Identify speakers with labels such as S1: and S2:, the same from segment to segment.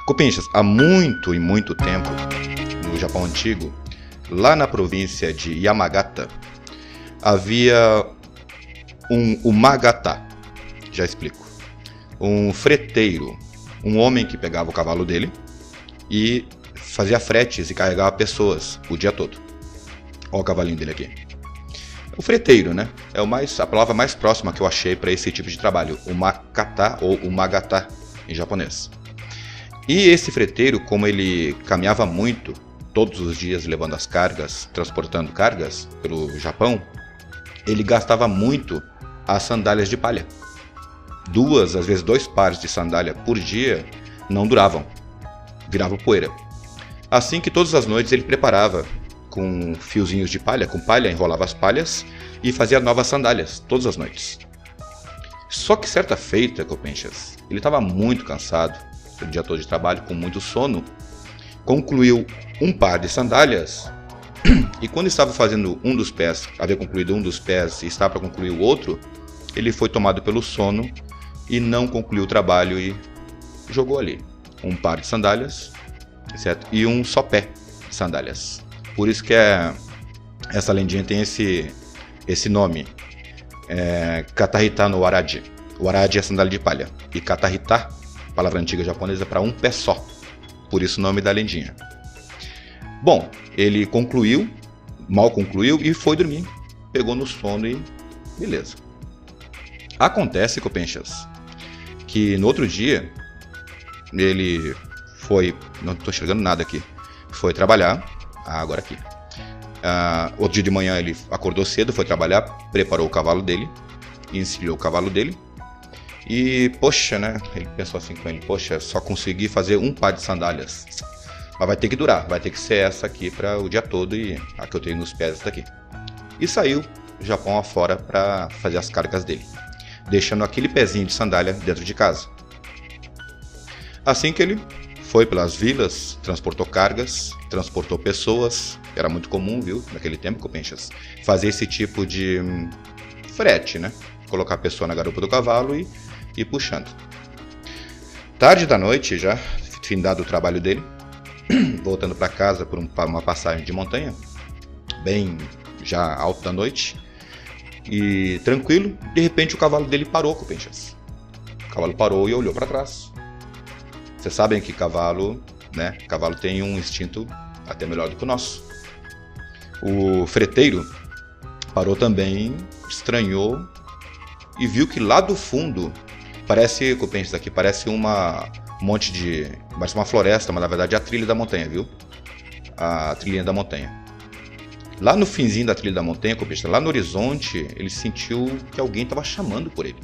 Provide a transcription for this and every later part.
S1: Copinchas, há muito e muito tempo, no Japão Antigo, lá na província de Yamagata, havia um umagata, já explico, um freteiro, um homem que pegava o cavalo dele e fazia fretes e carregava pessoas o dia todo. Olha o cavalinho dele aqui. O freteiro, né? É a palavra mais próxima que eu achei para esse tipo de trabalho, umakata ou umagata em japonês. E esse freteiro, como ele caminhava muito, todos os dias levando as cargas, transportando cargas pelo Japão, ele gastava muito as sandálias de palha. 2, às vezes 2 pares de sandália por dia não duravam, viravam poeira. Assim que todas as noites ele preparava com fiozinhos de palha, com palha, enrolava as palhas e fazia novas sandálias todas as noites. Só que certa feita, Copinchas, ele estava muito cansado, o dia todo de trabalho, com muito sono, concluiu um par de sandálias e quando estava fazendo um dos pés, havia concluído um dos pés e estava para concluir o outro, ele foi tomado pelo sono e não concluiu o trabalho e jogou ali um par de sandálias, certo? E um só pé de sandálias. Por isso que essa lendinha tem esse nome, Katahita no Waraji. Waraji é sandália de palha e Katahita, palavra antiga japonesa para um pé só, por isso o nome da lendinha. Bom, ele mal concluiu e foi dormir, pegou no sono e beleza. Acontece, Copinchas, que no outro dia ele foi, não estou enxergando nada aqui, foi trabalhar, agora aqui. Outro dia de manhã ele acordou cedo, foi trabalhar, preparou o cavalo dele, encilhou o cavalo dele. E, poxa, né? Ele pensou assim com ele, poxa, só consegui fazer um par de sandálias. Mas vai ter que durar, vai ter que ser essa aqui para o dia todo e a que eu tenho nos pés essa daqui. E saiu do Japão afora para fazer as cargas dele, deixando aquele pezinho de sandália dentro de casa. Assim que ele foi pelas vilas, transportou cargas, transportou pessoas, era muito comum, viu, naquele tempo, Copinchas, fazer esse tipo de frete, né? Colocar a pessoa na garupa do cavalo e ir puxando. Tarde da noite, já findado o trabalho dele, voltando para casa por uma passagem de montanha, bem já alto da noite, e tranquilo, de repente o cavalo dele parou, Copinchas. O cavalo parou e olhou para trás. Vocês sabem que cavalo, né? Cavalo tem um instinto até melhor do que o nosso. O freteiro parou também, estranhou e viu que lá do fundo, parece, Copinchas, aqui parece parece uma floresta, mas na verdade é a trilha da montanha, viu? A trilhinha da montanha. Lá no finzinho da trilha da montanha, Copinchas, lá no horizonte, ele sentiu que alguém estava chamando por ele.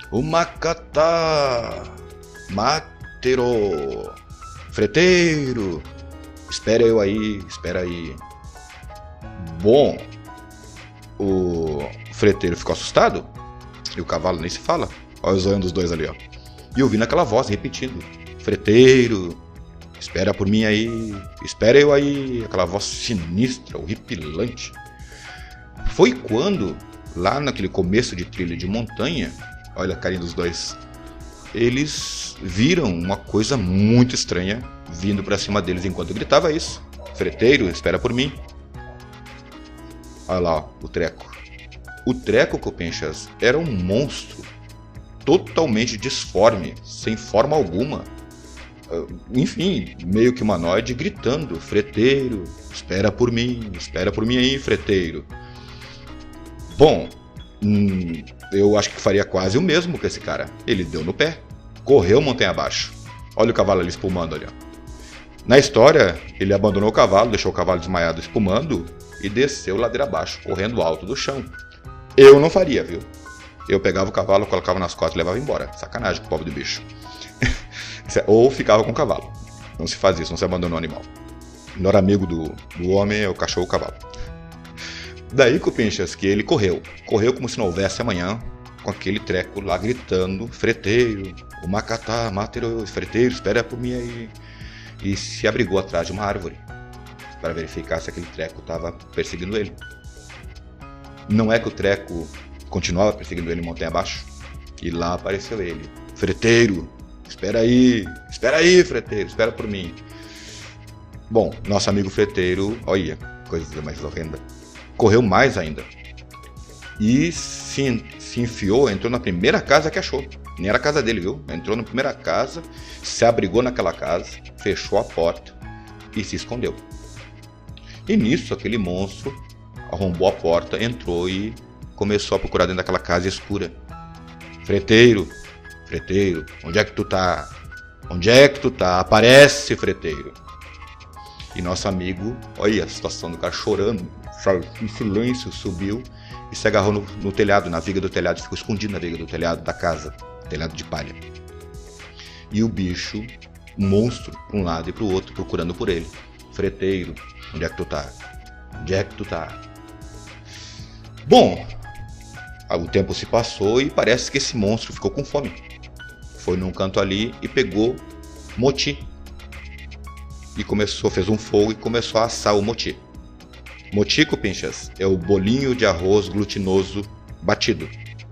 S1: Umakata! Matero! Freteiro! Espera eu aí, espera aí. Bom, o freteiro ficou assustado, e o cavalo nem se fala. Olha os olhos dos dois ali, ó. E ouvindo aquela voz repetindo: freteiro, espera por mim aí, espera eu aí. Aquela voz sinistra, horripilante. Foi quando, lá naquele começo de trilha de montanha, olha a carinha dos dois, eles viram uma coisa muito estranha vindo pra cima deles enquanto gritava isso: freteiro, espera por mim. Olha lá, ó, o treco. O treco, Copinchas, era um monstro, totalmente disforme, sem forma alguma. Enfim, meio que humanoide, gritando: freteiro, espera por mim aí, freteiro. Bom, eu acho que faria quase o mesmo com esse cara. Ele deu no pé, correu montanha abaixo. Olha o cavalo ali espumando ali, ó. Na história, ele abandonou o cavalo, deixou o cavalo desmaiado espumando e desceu ladeira abaixo, correndo alto do chão. Eu não faria, viu? Eu pegava o cavalo, colocava nas costas e levava embora. Sacanagem com o pobre do bicho. Ou ficava com o cavalo. Não se faz isso, não se abandona o animal. O melhor amigo do homem é o cachorro ou o cavalo. Daí, Copinchas, que ele correu como se não houvesse amanhã, com aquele treco lá gritando: freteiro, o Makata, Matero, freteiro, espera por mim aí. E se abrigou atrás de uma árvore para verificar se aquele treco estava perseguindo ele. Não é que o treco continuava perseguindo ele montanha abaixo? E lá apareceu ele: freteiro, espera aí, freteiro, espera por mim. Bom, nosso amigo freteiro, olha, coisa mais horrenda, correu mais ainda. E se enfiou, entrou na primeira casa que achou. Nem era a casa dele, viu? Entrou na primeira casa, se abrigou naquela casa, fechou a porta e se escondeu. E nisso, aquele monstro arrombou a porta, entrou e começou a procurar dentro daquela casa escura. Freteiro, onde é que tu tá? Onde é que tu tá? Aparece, freteiro. E nosso amigo, olha a situação do cara chorando, em silêncio, subiu e se agarrou no telhado, na viga do telhado, ficou escondido na viga do telhado da casa, telhado de palha. E o bicho, um monstro, para um lado e para o outro, procurando por ele. Freteiro, onde é que tu tá? Onde é que tu tá? Bom, o tempo se passou e parece que esse monstro ficou com fome. Foi num canto ali e pegou moti. E fez um fogo e começou a assar o moti. Moti, cupinchas, é o bolinho de arroz glutinoso batido.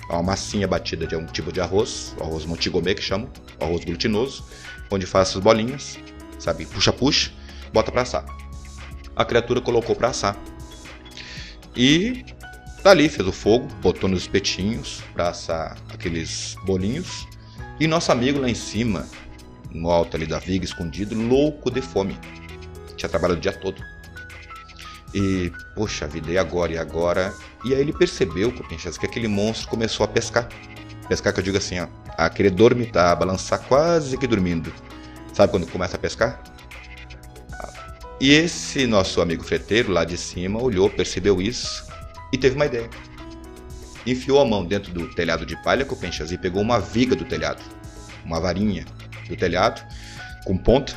S1: É uma massinha batida de um tipo de arroz, o arroz motigomê que chamam, o arroz glutinoso, onde faz essas bolinhas, sabe, puxa, bota pra assar. A criatura colocou pra assar. E dali fez o fogo, botou nos espetinhos pra assar aqueles bolinhos. E nosso amigo lá em cima, no alto ali da viga, escondido, louco de fome. Tinha trabalhado o dia todo. E, poxa vida, e agora? E aí ele percebeu, cupinchas, que aquele monstro começou a pescar. Pescar que eu digo assim, ó, a querer dormitar, a balançar quase que dormindo. Sabe quando começa a pescar? E esse nosso amigo freteiro lá de cima olhou, percebeu isso e teve uma ideia. Enfiou a mão dentro do telhado de palha, cupinchas, e pegou uma viga do telhado, uma varinha do telhado, com ponta,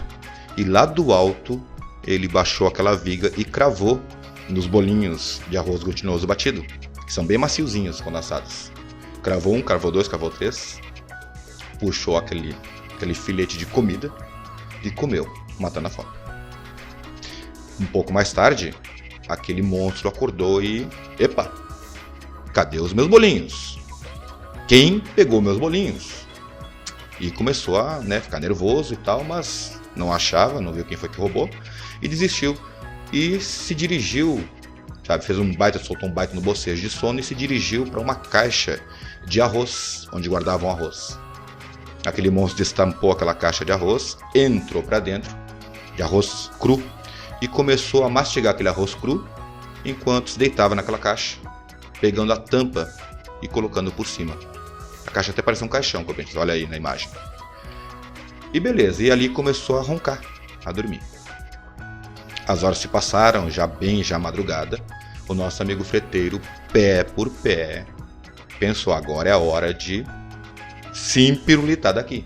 S1: e lá do alto ele baixou aquela viga e cravou nos bolinhos de arroz glutinoso batido, que são bem maciozinhos quando assados. Cravou um, cravou dois, cravou três, puxou aquele filete de comida e comeu, matando a fome. Um pouco mais tarde, aquele monstro acordou e... Epa! Cadê os meus bolinhos? Quem pegou meus bolinhos? E começou a ficar nervoso e tal, mas não achava, não viu quem foi que roubou e desistiu. E se dirigiu, sabe, soltou um baita no bocejo de sono e se dirigiu para uma caixa de arroz, onde guardavam arroz. Aquele monstro destampou aquela caixa de arroz, entrou para dentro, de arroz cru, e começou a mastigar aquele arroz cru enquanto se deitava naquela caixa, pegando a tampa e colocando por cima. A caixa até parecia um caixão, olha aí na imagem. E beleza, e ali começou a roncar, a dormir. As horas se passaram, já madrugada. O nosso amigo freteiro, pé por pé, pensou, agora é a hora de se empirulitar daqui.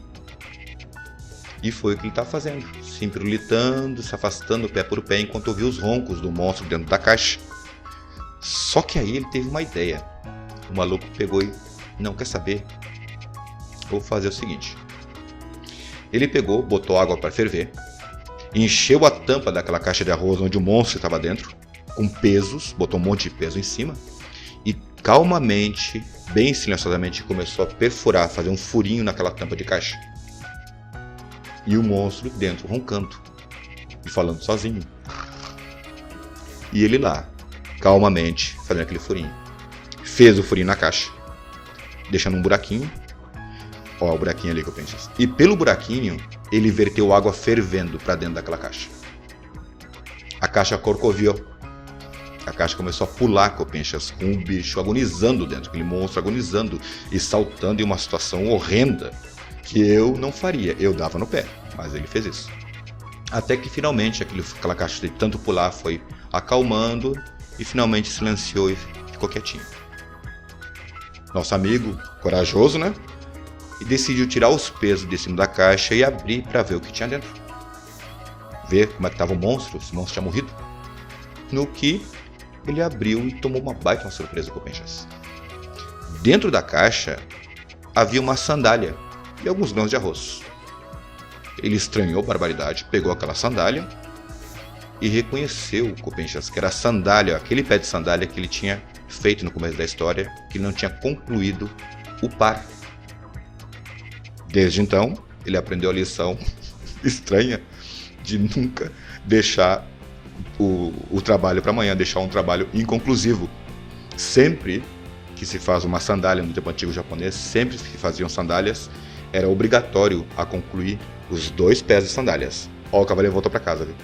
S1: E foi o que ele está fazendo, se empirulitando, se afastando pé por pé, enquanto ouviu os roncos do monstro dentro da caixa. Só que aí ele teve uma ideia. O maluco pegou e, não quer saber, vou fazer o seguinte. Ele pegou, botou água para ferver, encheu a tampa daquela caixa de arroz onde o monstro estava dentro, com pesos, botou um monte de peso em cima, e calmamente, bem silenciosamente, começou a perfurar, fazer um furinho naquela tampa de caixa. E o monstro dentro roncando e falando sozinho. E ele lá, calmamente, fazendo aquele furinho. Fez o furinho na caixa, deixando um buraquinho. Ó, o buraquinho ali que eu penso. E pelo buraquinho, ele verteu água fervendo para dentro daquela caixa. A caixa corcoviou. A caixa começou a pular, copenchas, com o bicho agonizando dentro, aquele monstro agonizando e saltando em uma situação horrenda que eu não faria. Eu dava no pé, mas ele fez isso. Até que finalmente aquela caixa de tanto pular foi acalmando e finalmente silenciou e ficou quietinho. Nosso amigo, corajoso, né? E decidiu tirar os pesos de cima da caixa e abrir para ver o que tinha dentro. Ver como é que estava o monstro, se o monstro tinha morrido. No que ele abriu e tomou uma baita surpresa com o Penchas. Dentro da caixa havia uma sandália e alguns grãos de arroz. Ele estranhou a barbaridade, pegou aquela sandália e reconheceu com o Penchas que era a sandália, aquele pé de sandália que ele tinha feito no começo da história, que ele não tinha concluído o par. Desde então, ele aprendeu a lição estranha de nunca deixar o trabalho para amanhã, deixar um trabalho inconclusivo. Sempre que se faz uma sandália no tempo antigo japonês, sempre que faziam sandálias, era obrigatório a concluir os 2 pés de sandálias. Ó, o cavaleiro voltou para casa, viu?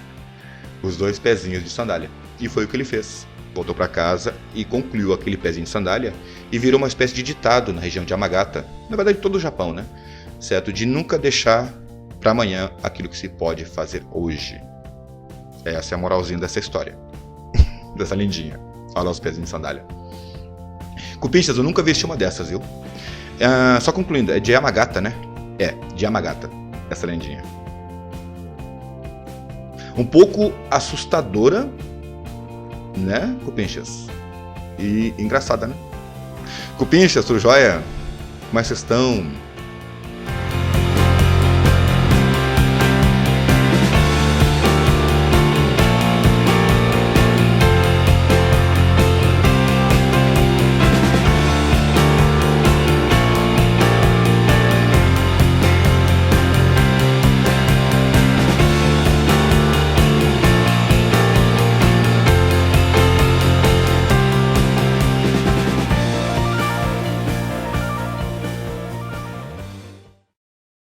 S1: Os 2 pezinhos de sandália. E foi o que ele fez. Voltou para casa e concluiu aquele pezinho de sandália e virou uma espécie de ditado na região de Yamagata, na verdade todo o Japão, né? Certo? De nunca deixar para amanhã aquilo que se pode fazer hoje. Essa é a moralzinha dessa história. Dessa lindinha. Olha lá os pezinhos de sandália. Cupinchas, eu nunca vesti uma dessas, viu? Só concluindo, é de Yamagata, né? É, de Yamagata, essa lendinha. Um pouco assustadora, né, Cupinchas? E engraçada, né? Cupinchas, tudo jóia? Como é que vocês estão?